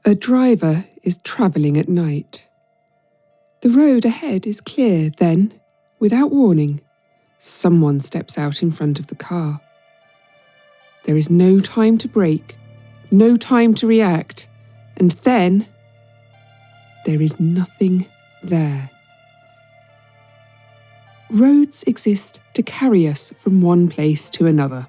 A driver is travelling at night. The road ahead is clear, then, without warning, someone steps out in front of the car. There is no time to brake, no time to react, and then there is nothing there. Roads exist to carry us from one place to another.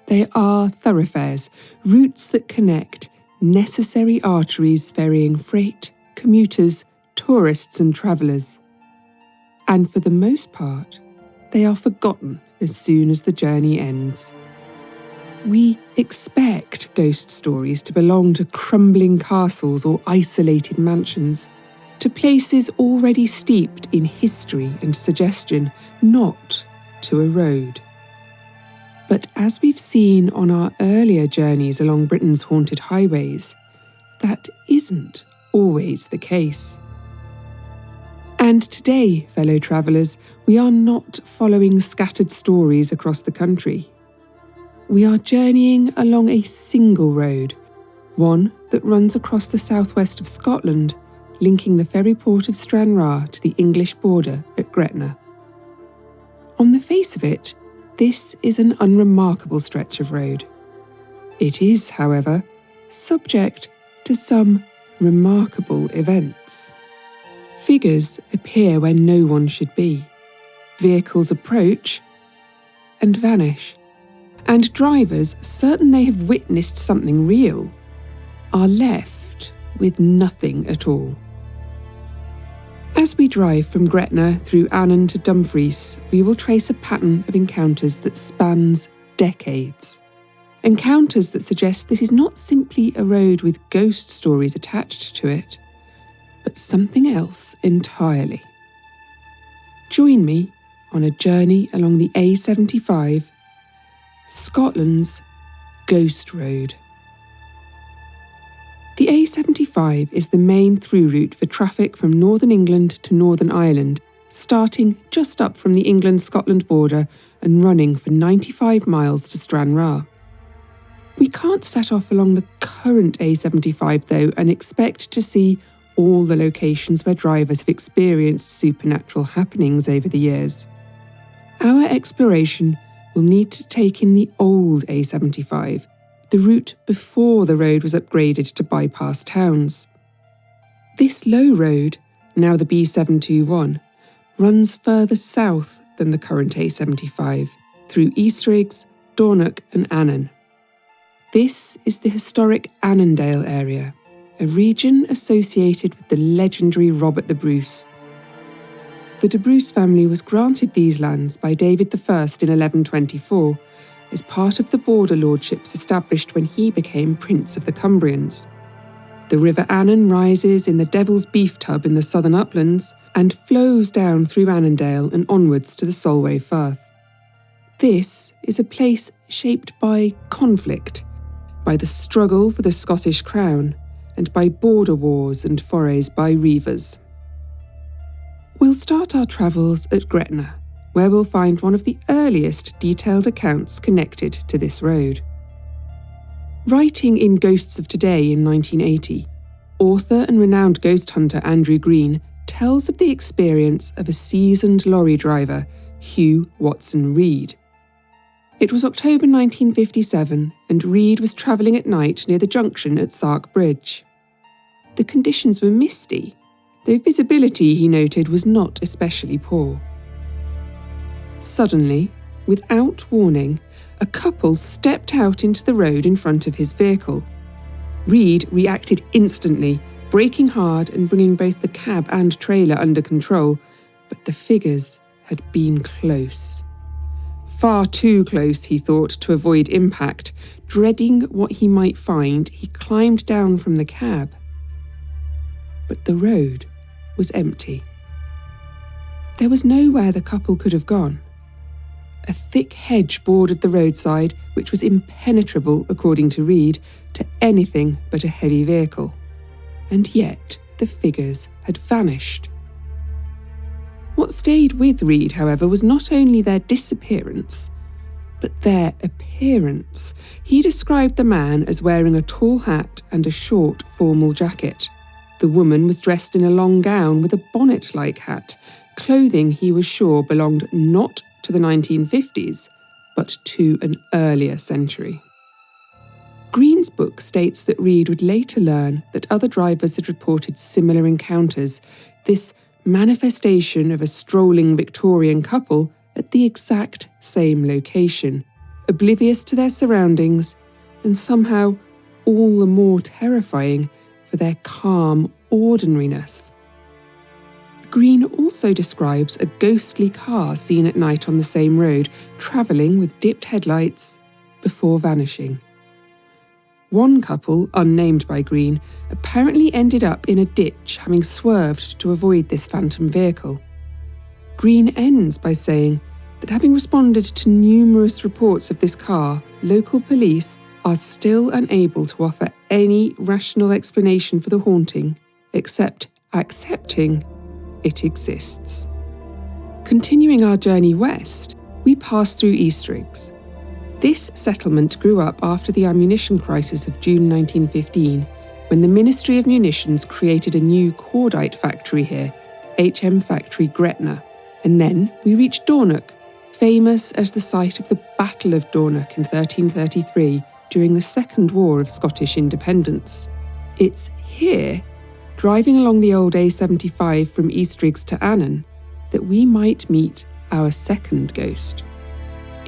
They are thoroughfares, routes that connect, necessary arteries ferrying freight, commuters, tourists and travellers. And for the most part, they are forgotten as soon as the journey ends. We expect ghost stories to belong to crumbling castles or isolated mansions, to places already steeped in history and suggestion, not to a road. But as we've seen on our earlier journeys along Britain's haunted highways, that isn't always the case. And today, fellow travellers, we are not following scattered stories across the country. We are journeying along a single road, one that runs across the southwest of Scotland, linking the ferry port of Stranraer to the English border at Gretna. On the face of it, this is an unremarkable stretch of road. It is, however, subject to some remarkable events. Figures appear where no one should be. Vehicles approach and vanish. And drivers, certain they have witnessed something real, are left with nothing at all. As we drive from Gretna through Annan to Dumfries, we will trace a pattern of encounters that spans decades. Encounters that suggest this is not simply a road with ghost stories attached to it, but something else entirely. Join me on a journey along the A75, Scotland's Ghost Road. The A75 is the main through route for traffic from Northern England to Northern Ireland, starting just up from the England-Scotland border and running for 95 miles to Stranraer. We can't set off along the current A75 though and expect to see all the locations where drivers have experienced supernatural happenings over the years. Our exploration will need to take in the old A75, the route before the road was upgraded to bypass towns. This low road, now the B721, runs further south than the current A75, through Eastriggs, Dornoch and Annan. This is the historic Annandale area, a region associated with the legendary Robert the Bruce. The de Bruce family was granted these lands by David I in 1124, as part of the border lordships established when he became Prince of the Cumbrians. The River Annan rises in the Devil's Beef Tub in the southern uplands and flows down through Annandale and onwards to the Solway Firth. This is a place shaped by conflict, by the struggle for the Scottish crown, and by border wars and forays by reivers. We'll start our travels at Gretna, where we'll find one of the earliest detailed accounts connected to this road. Writing in Ghosts of Today in 1980, author and renowned ghost hunter Andrew Green tells of the experience of a seasoned lorry driver, Hugh Watson Reed. It was October 1957, and Reed was travelling at night near the junction at Sark Bridge. The conditions were misty, though visibility, he noted, was not especially poor. Suddenly, without warning, a couple stepped out into the road in front of his vehicle. Reed reacted instantly, braking hard and bringing both the cab and trailer under control, but the figures had been close. Far too close, he thought, to avoid impact. Dreading what he might find, he climbed down from the cab. But the road was empty. There was nowhere the couple could have gone. A thick hedge bordered the roadside, which was impenetrable, according to Reed, to anything but a heavy vehicle. And yet the figures had vanished. What stayed with Reed, however, was not only their disappearance, but their appearance. He described the man as wearing a tall hat and a short formal jacket. The woman was dressed in a long gown with a bonnet-like hat, clothing he was sure belonged not to the 1950s, but to an earlier century. Green's book states that Reed would later learn that other drivers had reported similar encounters, this manifestation of a strolling Victorian couple at the exact same location, oblivious to their surroundings and somehow all the more terrifying for their calm ordinariness. Green also describes a ghostly car seen at night on the same road, travelling with dipped headlights before vanishing. One couple, unnamed by Green, apparently ended up in a ditch, having swerved to avoid this phantom vehicle. Green ends by saying that having responded to numerous reports of this car, local police are still unable to offer any rational explanation for the haunting, except accepting it exists. Continuing our journey west, we pass through Eastriggs. This settlement grew up after the ammunition crisis of June 1915, when the Ministry of Munitions created a new cordite factory here, HM Factory Gretna. And then we reached Dornoch, famous as the site of the Battle of Dornoch in 1333 during the Second War of Scottish Independence. It's here, driving along the old A75 from Eastriggs to Annan, that we might meet our second ghost.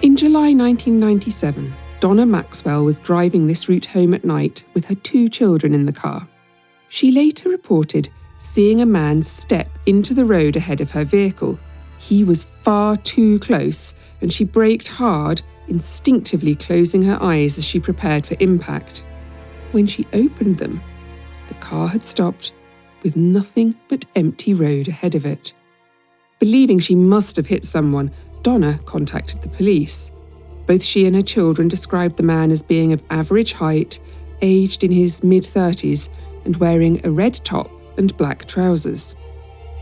In July 1997, Donna Maxwell was driving this route home at night with her 2 children in the car. She later reported seeing a man step into the road ahead of her vehicle. He was far too close, and she braked hard, instinctively closing her eyes as she prepared for impact. When she opened them, the car had stopped, with nothing but empty road ahead of it. Believing she must have hit someone, Donna contacted the police. Both she and her children described the man as being of average height, aged in his mid-30s, and wearing a red top and black trousers.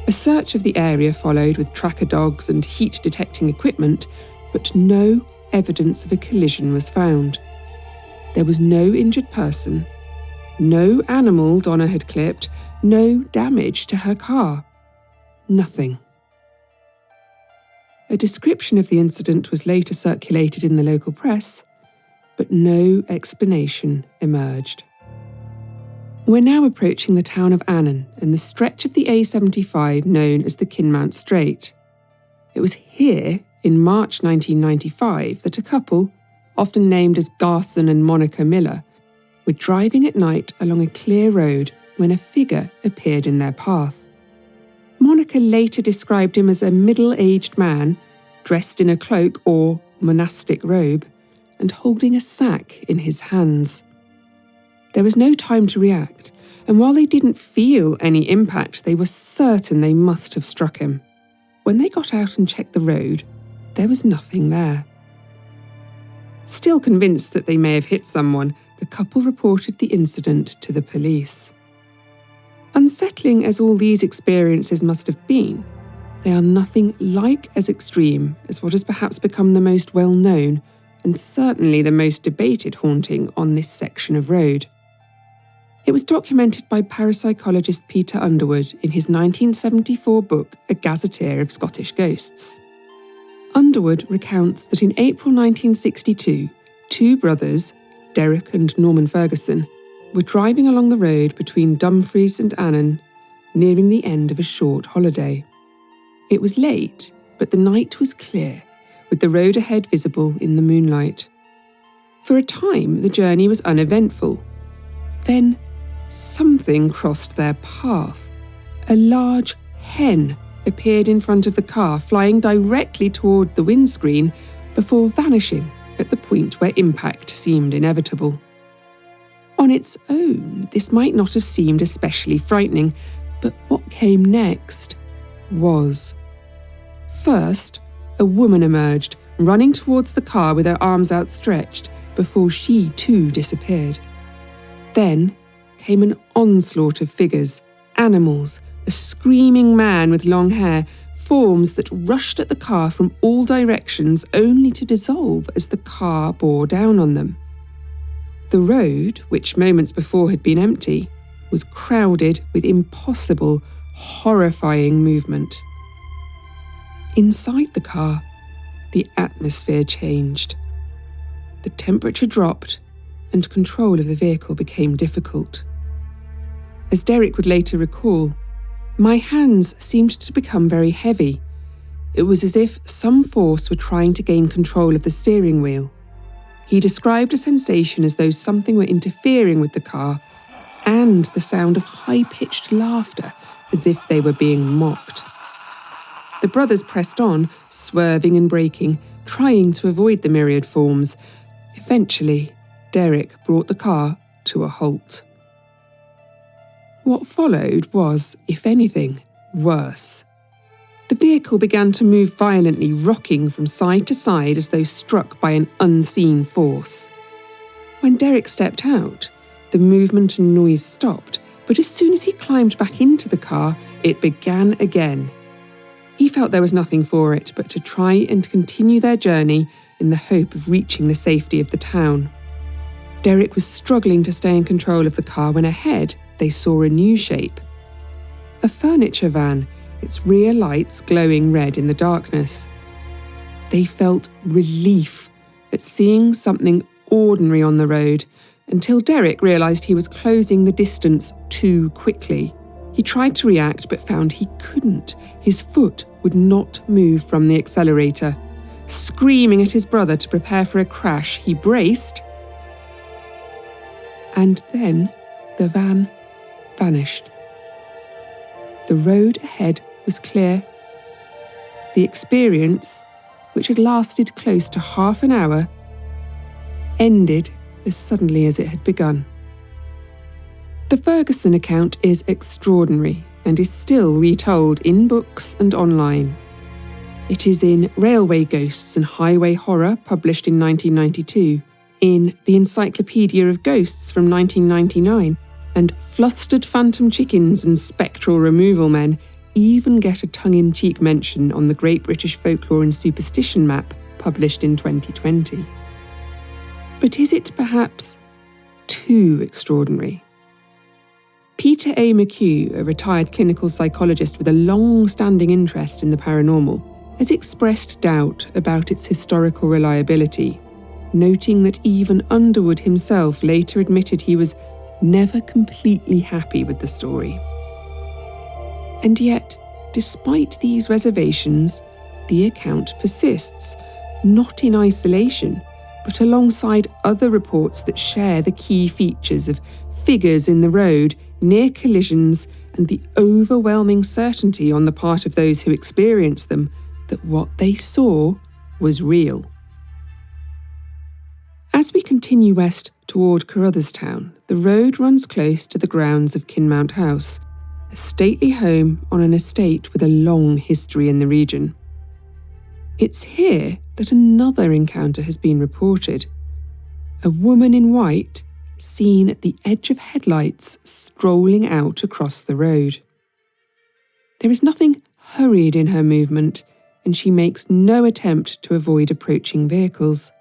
A search of the area followed with tracker dogs and heat-detecting equipment, but no evidence of a collision was found. There was no injured person, no animal Donna had clipped, no damage to her car. Nothing. A description of the incident was later circulated in the local press, but no explanation emerged. We're now approaching the town of Annan and the stretch of the A75 known as the Kinmount Straight. It was here, in March 1995, that a couple, often named as Garson and Monica Miller, were driving at night along a clear road when a figure appeared in their path. Monica later described him as a middle-aged man, dressed in a cloak or monastic robe, and holding a sack in his hands. There was no time to react, and while they didn't feel any impact, they were certain they must have struck him. When they got out and checked the road, there was nothing there. Still convinced that they may have hit someone, the couple reported the incident to the police. Unsettling as all these experiences must have been, they are nothing like as extreme as what has perhaps become the most well-known and certainly the most debated haunting on this section of road. It was documented by parapsychologist Peter Underwood in his 1974 book A Gazetteer of Scottish Ghosts. Underwood recounts that in April 1962, 2 brothers, Derek and Norman Ferguson, were driving along the road between Dumfries and Annan, nearing the end of a short holiday. It was late, but the night was clear, with the road ahead visible in the moonlight. For a time, the journey was uneventful. Then, something crossed their path. A large hen appeared in front of the car, flying directly toward the windscreen before vanishing at the point where impact seemed inevitable. On its own, this might not have seemed especially frightening, but what came next was. First, a woman emerged, running towards the car with her arms outstretched, before she too disappeared. Then came an onslaught of figures, animals, a screaming man with long hair, forms that rushed at the car from all directions only to dissolve as the car bore down on them. The road, which moments before had been empty, was crowded with impossible, horrifying movement. Inside the car, the atmosphere changed. The temperature dropped and control of the vehicle became difficult. As Derek would later recall, my hands seemed to become very heavy. It was as if some force were trying to gain control of the steering wheel. He described a sensation as though something were interfering with the car, and the sound of high-pitched laughter as if they were being mocked. The brothers pressed on, swerving and braking, trying to avoid the myriad forms. Eventually, Derek brought the car to a halt. What followed was, if anything, worse. The vehicle began to move violently, rocking from side to side as though struck by an unseen force. When Derek stepped out, the movement and noise stopped, but as soon as he climbed back into the car, it began again. He felt there was nothing for it but to try and continue their journey in the hope of reaching the safety of the town. Derek was struggling to stay in control of the car when ahead they saw a new shape. A furniture van, its rear lights glowing red in the darkness. They felt relief at seeing something ordinary on the road, until Derek realised he was closing the distance too quickly. He tried to react but found he couldn't. His foot would not move from the accelerator. Screaming at his brother to prepare for a crash, he braced, and then the van vanished. The road ahead was clear. The experience, which had lasted close to half an hour, ended as suddenly as it had begun. The Ferguson account is extraordinary and is still retold in books and online. It is in Railway Ghosts and Highway Horror, published in 1992, in The Encyclopedia of Ghosts from 1999, and Flustered Phantom Chickens and Spectral Removal Men even get a tongue-in-cheek mention on the Great British Folklore and Superstition map, published in 2020. But is it perhaps too extraordinary? Peter A. McHugh, a retired clinical psychologist with a long-standing interest in the paranormal, has expressed doubt about its historical reliability, noting that even Underwood himself later admitted he was never completely happy with the story. And yet, despite these reservations, the account persists, not in isolation, but alongside other reports that share the key features of figures in the road, near collisions, and the overwhelming certainty on the part of those who experienced them that what they saw was real. As we continue west toward Carrutherstown, the road runs close to the grounds of Kinmount House, a stately home on an estate with a long history in the region. It's here that another encounter has been reported. A woman in white seen at the edge of headlights strolling out across the road. There is nothing hurried in her movement, and she makes no attempt to avoid approaching vehicles.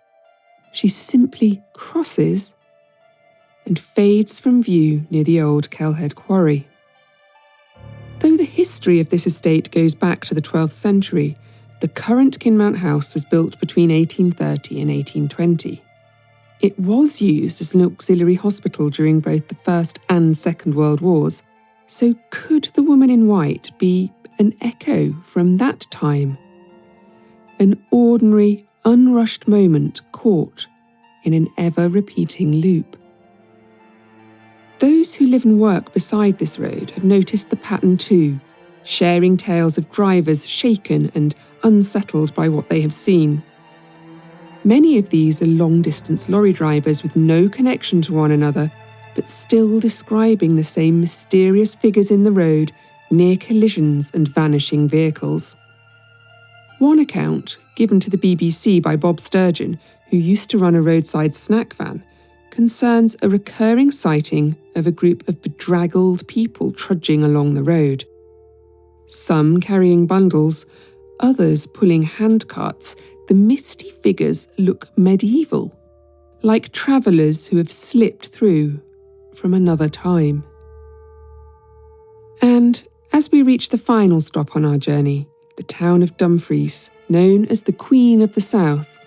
She simply crosses and fades from view near the old Kelhead quarry. Though the history of this estate goes back to the 12th century, the current Kinmount House was built between 1830 and 1820. It was used as an auxiliary hospital during both the First and Second World Wars, so could the woman in white be an echo from that time? An ordinary, unrushed moment caught in an ever-repeating loop. Those who live and work beside this road have noticed the pattern too, sharing tales of drivers shaken and unsettled by what they have seen. Many of these are long-distance lorry drivers with no connection to one another, but still describing the same mysterious figures in the road, near collisions and vanishing vehicles. One account, given to the BBC by Bob Sturgeon, who used to run a roadside snack van, concerns a recurring sighting of a group of bedraggled people trudging along the road. Some carrying bundles, others pulling handcarts, the misty figures look medieval, like travellers who have slipped through from another time. And as we reach the final stop on our journey, the town of Dumfries, known as the Queen of the South,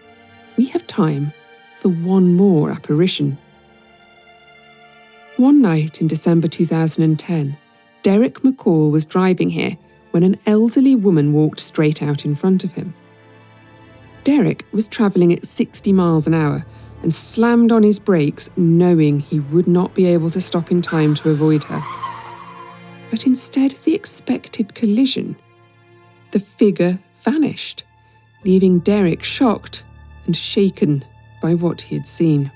we have time for one more apparition. One night in December 2010, Derek McCall was driving here when an elderly woman walked straight out in front of him. Derek was travelling at 60 miles an hour and slammed on his brakes, knowing he would not be able to stop in time to avoid her. But instead of the expected collision, the figure vanished, leaving Derek shocked and shaken by what he had seen.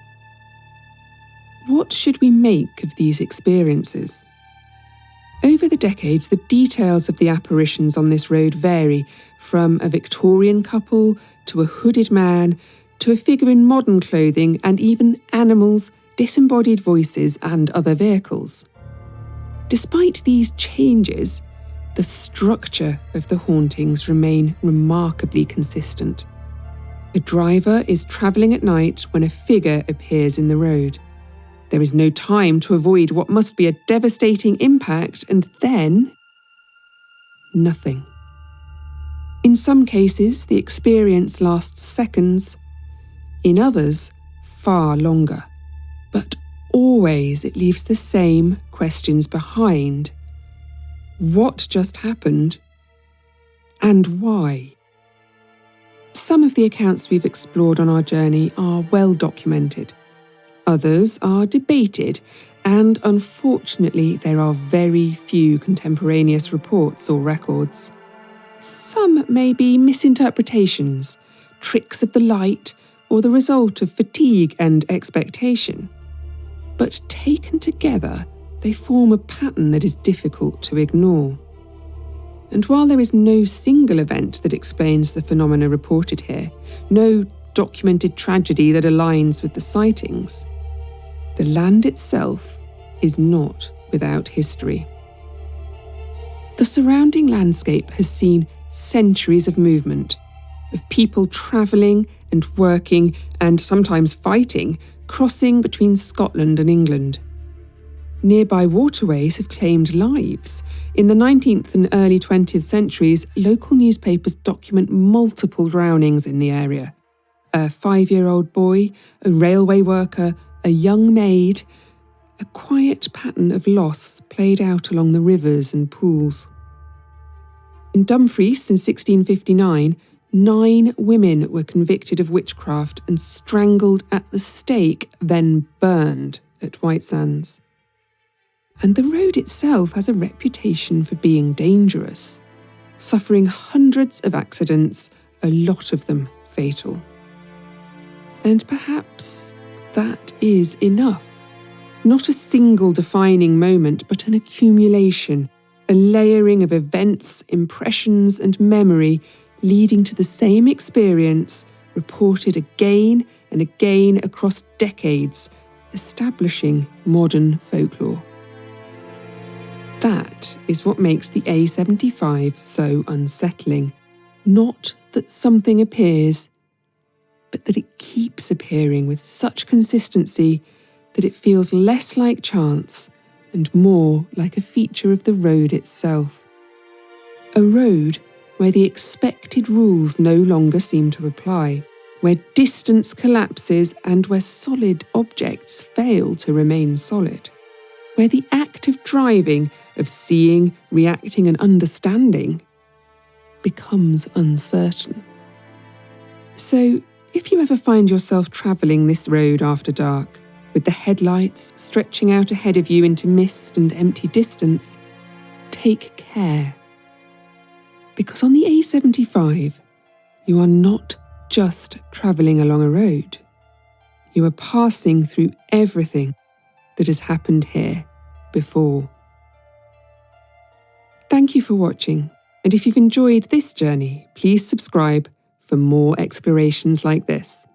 What should we make of these experiences? Over the decades, the details of the apparitions on this road vary, from a Victorian couple to a hooded man to a figure in modern clothing and even animals, disembodied voices and other vehicles. Despite these changes, the structure of the hauntings remain remarkably consistent. A driver is travelling at night when a figure appears in the road. There is no time to avoid what must be a devastating impact, and then nothing. In some cases, the experience lasts seconds. In others, far longer. But always it leaves the same questions behind. What just happened? And why? Some of the accounts we've explored on our journey are well documented. Others are debated, and unfortunately there are very few contemporaneous reports or records. Some may be misinterpretations, tricks of the light, or the result of fatigue and expectation. But taken together, they form a pattern that is difficult to ignore. And while there is no single event that explains the phenomena reported here, no documented tragedy that aligns with the sightings, the land itself is not without history. The surrounding landscape has seen centuries of movement, of people travelling and working and sometimes fighting, crossing between Scotland and England. Nearby waterways have claimed lives. In the 19th and early 20th centuries, local newspapers document multiple drownings in the area. A 5-year-old boy, a railway worker, a young maid, a quiet pattern of loss played out along the rivers and pools. In Dumfries in 1659, 9 women were convicted of witchcraft and strangled at the stake, then burned at White Sands. And the road itself has a reputation for being dangerous, suffering hundreds of accidents, a lot of them fatal. And perhaps that is enough. Not a single defining moment, but an accumulation, a layering of events, impressions, and memory leading to the same experience, reported again and again across decades, establishing modern folklore. That is what makes the A75 so unsettling. Not that something appears, but that it keeps appearing with such consistency that it feels less like chance and more like a feature of the road itself. A road where the expected rules no longer seem to apply, where distance collapses and where solid objects fail to remain solid, where the act of driving, of seeing, reacting and understanding becomes uncertain. So, if you ever find yourself travelling this road after dark, with the headlights stretching out ahead of you into mist and empty distance, take care. Because on the A75, you are not just travelling along a road. You are passing through everything that has happened here before. Thank you for watching, and if you've enjoyed this journey, please subscribe for more explorations like this.